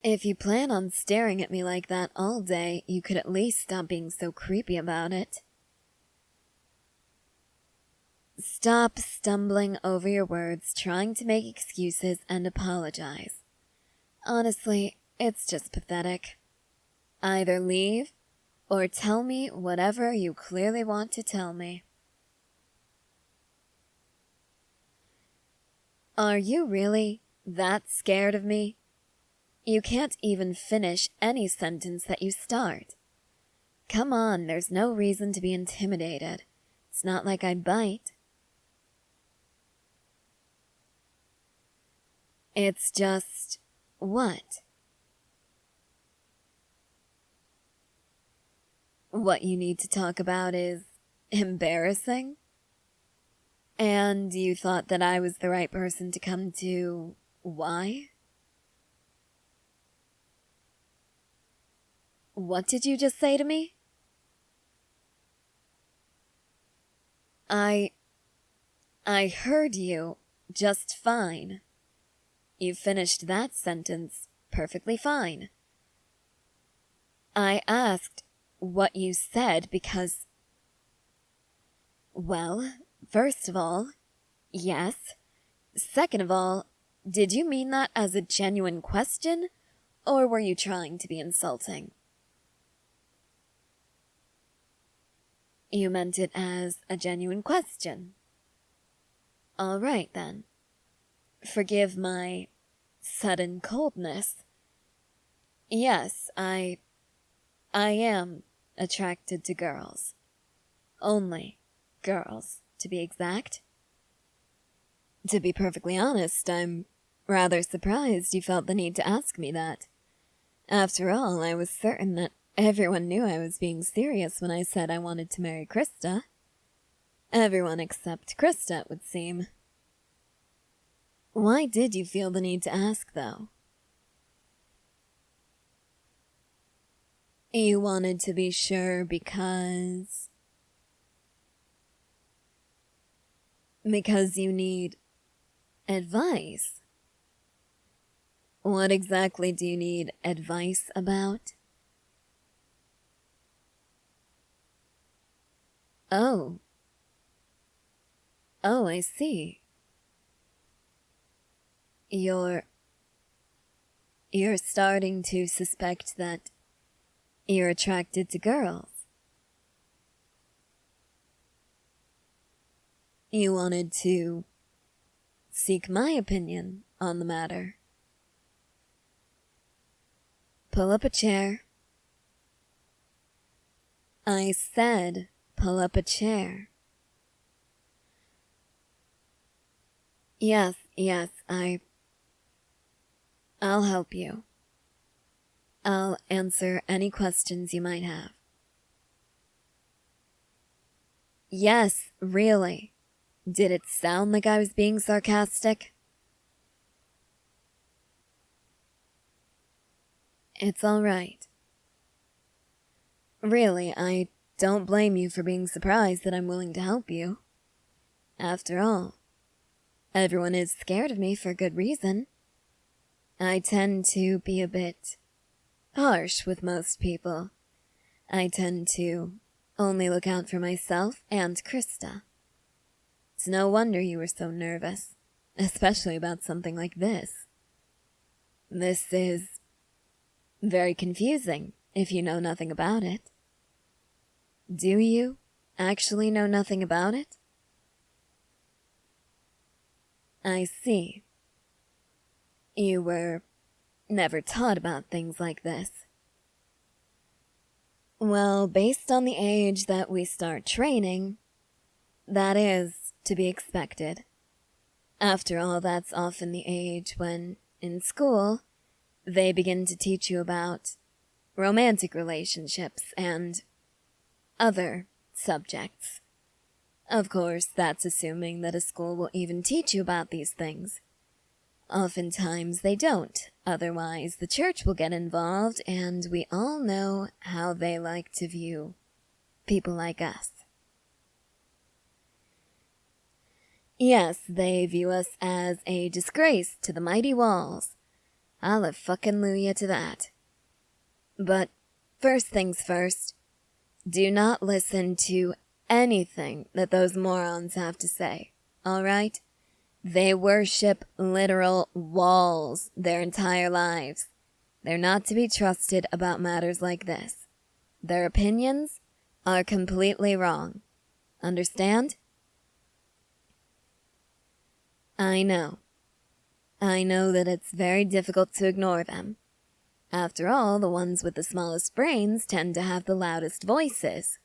If you plan on staring at me like that all day, you could at least stop being so creepy about it. Stop stumbling over your words, trying to make excuses and apologize. Honestly, it's just pathetic. Either leave, or tell me whatever you clearly want to tell me. Are you really that scared of me? You can't even finish any sentence that you start. Come on, there's no reason to be intimidated. It's not like I'd bite. It's just... what? What you need to talk about is embarrassing? And you thought that I was the right person to come to... why? What did you just say to me? I heard you just fine. You finished that sentence perfectly fine. I asked what you said because... well, first of all, yes. Second of all, did you mean that as a genuine question, or were you trying to be insulting? You meant it as a genuine question. All right, then. Forgive my sudden coldness. Yes, I am attracted to girls. Only girls, to be exact. To be perfectly honest, I'm rather surprised you felt the need to ask me that. After all, I was certain that everyone knew I was being serious when I said I wanted to marry Krista. Everyone except Krista, it would seem. Why did you feel the need to ask, though? You wanted to be sure because... because you need advice. What exactly do you need advice about? Oh, I see. You're starting to suspect that you're attracted to girls. You wanted to seek my opinion on the matter. Pull up a chair. I said, pull up a chair. Yes, I'll help you. I'll answer any questions you might have. Yes, really. Did it sound like I was being sarcastic? It's all right. Really, I don't blame you for being surprised that I'm willing to help you. After all, everyone is scared of me for good reason. I tend to be a bit harsh with most people. I tend to only look out for myself and Krista. It's no wonder you were so nervous, especially about something like this. This is very confusing if you know nothing about it. Do you actually know nothing about it? I see. You were never taught about things like this. Well, based on the age that we start training, that is to be expected. After all, that's often the age when, in school, they begin to teach you about romantic relationships and other subjects. Of course, that's assuming that a school will even teach you about these things. Oftentimes they don't, otherwise the church will get involved, and we all know how they like to view people like us. Yes, they view us as a disgrace to the mighty walls, Hallelujah to that. But first things first, do not listen to anything that those morons have to say, alright? They worship literal walls their entire lives. They're not to be trusted about matters like this. Their opinions are completely wrong. Understand? I know that it's very difficult to ignore them. After all, the ones with the smallest brains tend to have the loudest voices.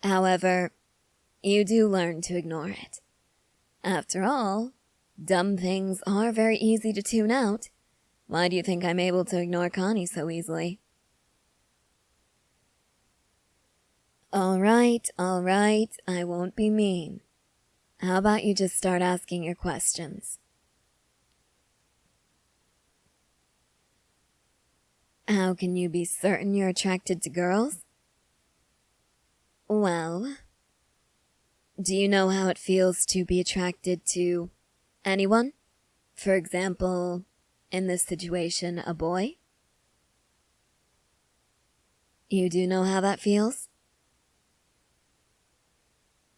However, you do learn to ignore it. After all, dumb things are very easy to tune out. Why do you think I'm able to ignore Connie so easily? Alright, I won't be mean. How about you just start asking your questions? How can you be certain you're attracted to girls? Well, do you know how it feels to be attracted to anyone? For example, in this situation, a boy? You do know how that feels?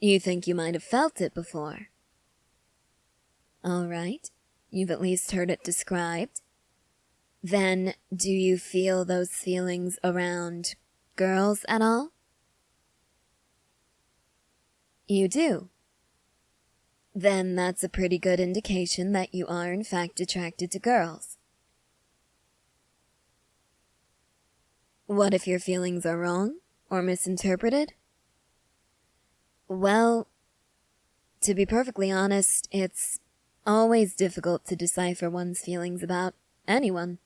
You think you might have felt it before. Alright, you've at least heard it described. Then, do you feel those feelings around girls at all? You do. Then that's a pretty good indication that you are in fact attracted to girls. What if your feelings are wrong or misinterpreted? Well, to be perfectly honest, it's always difficult to decipher one's feelings about anyone.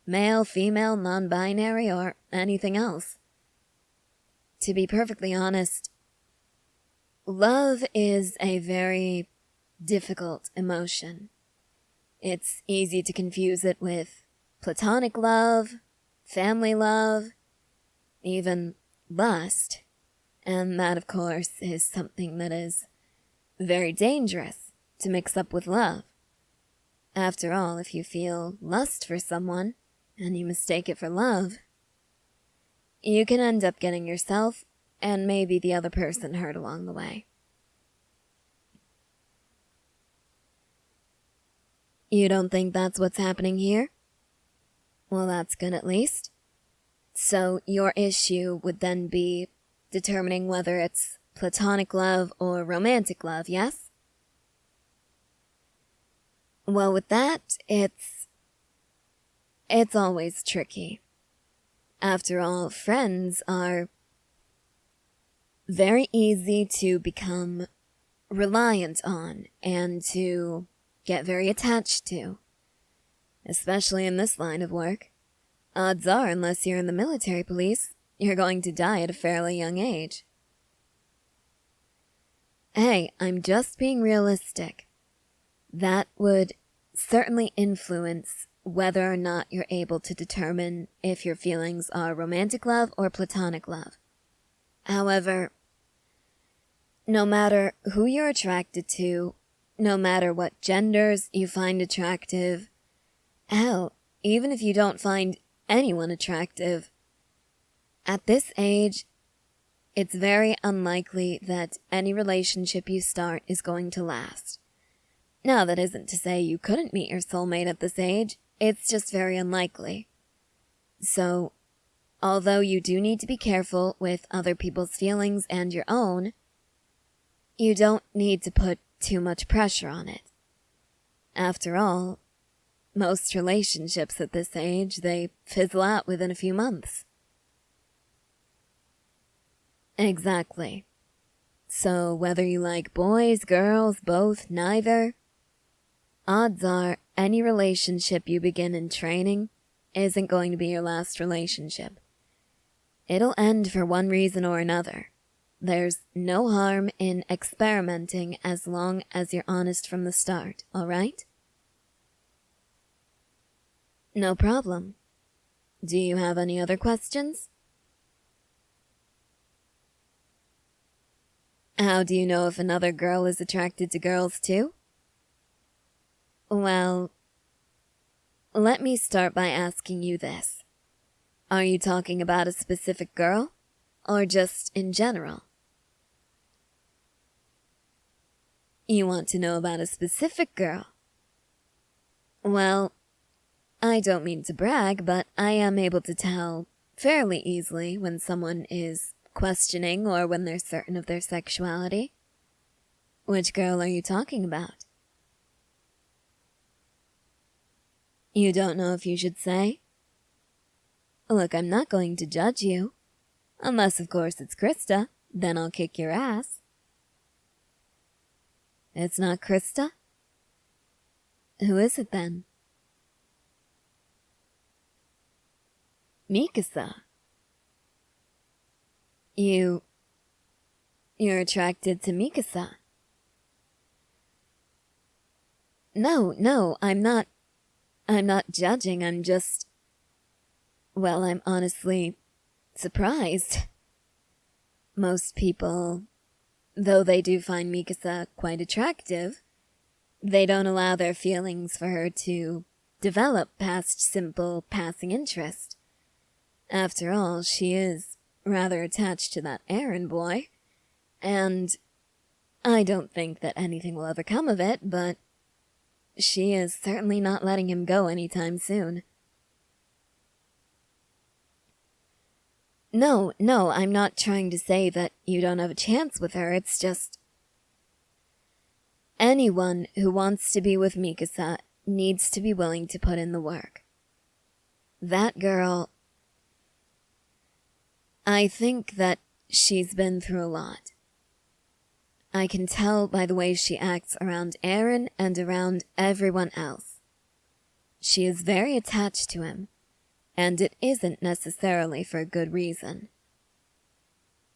Male, female, non-binary, or anything else. To be perfectly honest, love is a very difficult emotion. It's easy to confuse it with platonic love, family love, even lust. And that, of course, is something that is very dangerous to mix up with love. After all, if you feel lust for someone, and you mistake it for love, you can end up getting yourself and maybe the other person hurt along the way. You don't think that's what's happening here? Well, that's good at least. So your issue would then be determining whether it's platonic love or romantic love, yes? Well, with that, it's always tricky. After all, friends are very easy to become reliant on and to get very attached to, especially in this line of work. Odds are, unless you're in the military police, you're going to die at a fairly young age. Hey, I'm just being realistic. That would certainly influence whether or not you're able to determine if your feelings are romantic love or platonic love. However, no matter who you're attracted to, no matter what genders you find attractive, hell, even if you don't find anyone attractive, at this age, it's very unlikely that any relationship you start is going to last. Now, that isn't to say you couldn't meet your soulmate at this age, it's just very unlikely. So, although you do need to be careful with other people's feelings and your own, you don't need to put too much pressure on it. After all, most relationships at this age, they fizzle out within a few months. Exactly. So whether you like boys, girls, both, neither, odds are any relationship you begin in training isn't going to be your last relationship. It'll end for one reason or another. There's no harm in experimenting as long as you're honest from the start, alright? No problem. Do you have any other questions? How do you know if another girl is attracted to girls too? Well, let me start by asking you this. Are you talking about a specific girl, or just in general? You want to know about a specific girl? Well, I don't mean to brag, but I am able to tell fairly easily when someone is questioning or when they're certain of their sexuality. Which girl are you talking about? You don't know if you should say? Look, I'm not going to judge you. Unless, of course, it's Krista. Then I'll kick your ass. It's not Krista? Who is it then? Mikasa. You're attracted to Mikasa. No, I'm not judging, I'm just... Well, I'm honestly surprised. Most people, though they do find Mikasa quite attractive, they don't allow their feelings for her to develop past simple passing interest. After all, she is rather attached to that errand boy, and I don't think that anything will ever come of it, but she is certainly not letting him go anytime soon. No, I'm not trying to say that you don't have a chance with her, it's just... Anyone who wants to be with Mikasa needs to be willing to put in the work. That girl... I think that she's been through a lot. I can tell by the way she acts around Eren and around everyone else. She is very attached to him, and it isn't necessarily for a good reason.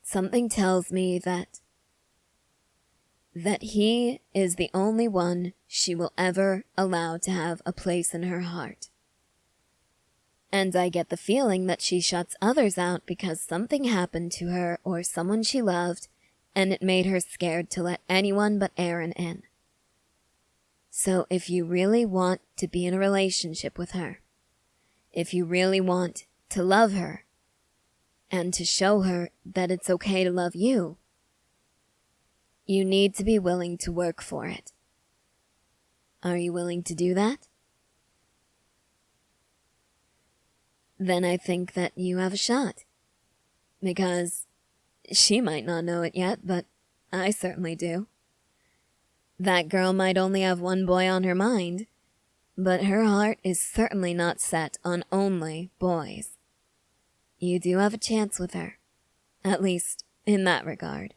Something tells me that he is the only one she will ever allow to have a place in her heart. And I get the feeling that she shuts others out because something happened to her or someone she loved, and it made her scared to let anyone but Eren in. So if you really want to be in a relationship with her, if you really want to love her, and to show her that it's okay to love you, you need to be willing to work for it. Are you willing to do that? Then I think that you have a shot. Because she might not know it yet, but I certainly do. That girl might only have one boy on her mind, but her heart is certainly not set on only boys. You do have a chance with her, at least in that regard.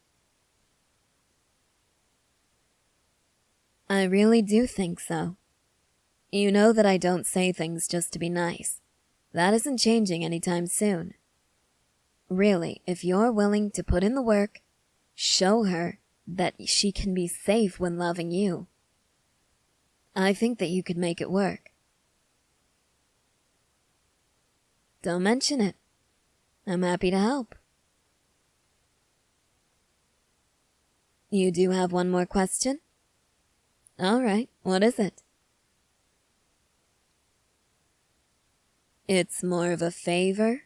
I really do think so. You know that I don't say things just to be nice. That isn't changing anytime soon. Really, if you're willing to put in the work, show her that she can be safe when loving you. I think that you could make it work. Don't mention it. I'm happy to help. You do have one more question? All right, what is it? It's more of a favor?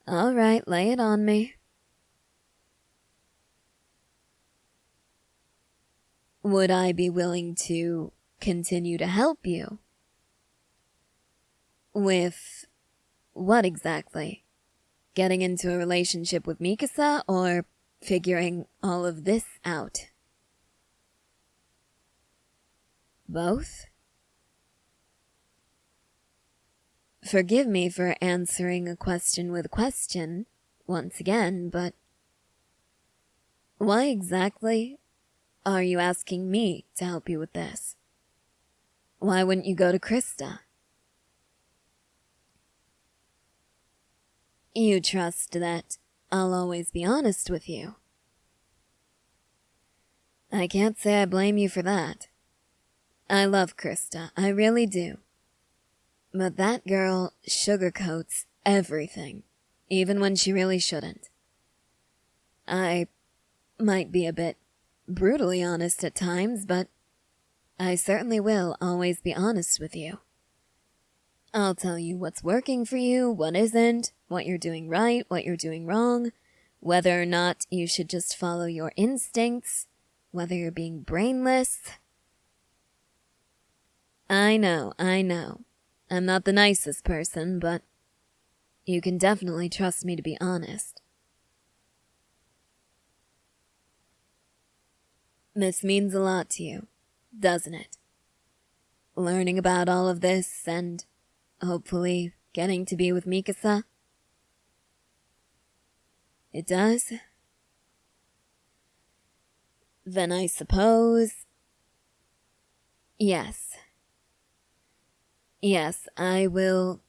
All right, lay it on me. Would I be willing to continue to help you? With what exactly? Getting into a relationship with Mikasa or figuring all of this out? Both? Forgive me for answering a question with a question, once again, but why exactly are you asking me to help you with this? Why wouldn't you go to Krista? You trust that I'll always be honest with you. I can't say I blame you for that. I love Krista, I really do. But that girl sugarcoats everything, even when she really shouldn't. I might be a bit brutally honest at times, but I certainly will always be honest with you. I'll tell you what's working for you, what isn't, what you're doing right, what you're doing wrong, whether or not you should just follow your instincts, whether you're being brainless. I know. I'm not the nicest person, but you can definitely trust me to be honest. This means a lot to you, doesn't it? Learning about all of this and hopefully getting to be with Mikasa? It does? Then I suppose... Yes. Yes, I will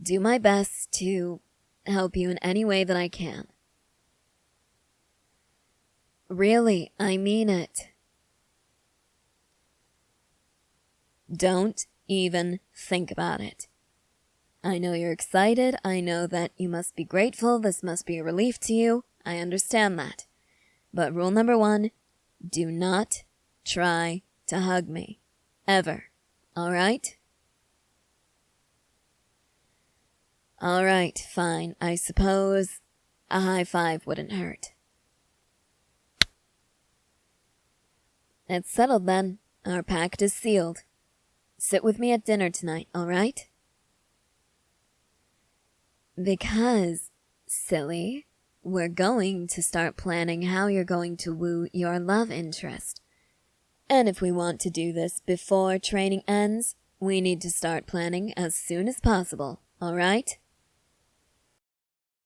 do my best to help you in any way that I can. Really, I mean it. Don't even think about it. I know you're excited. I know that you must be grateful. This must be a relief to you. I understand that. But rule number 1, do not try to hug me. Ever. Alright? Alright, fine. I suppose a high five wouldn't hurt. It's settled then. Our pact is sealed. Sit with me at dinner tonight, alright? Because, silly, we're going to start planning how you're going to woo your love interest. And if we want to do this before training ends, we need to start planning as soon as possible, alright?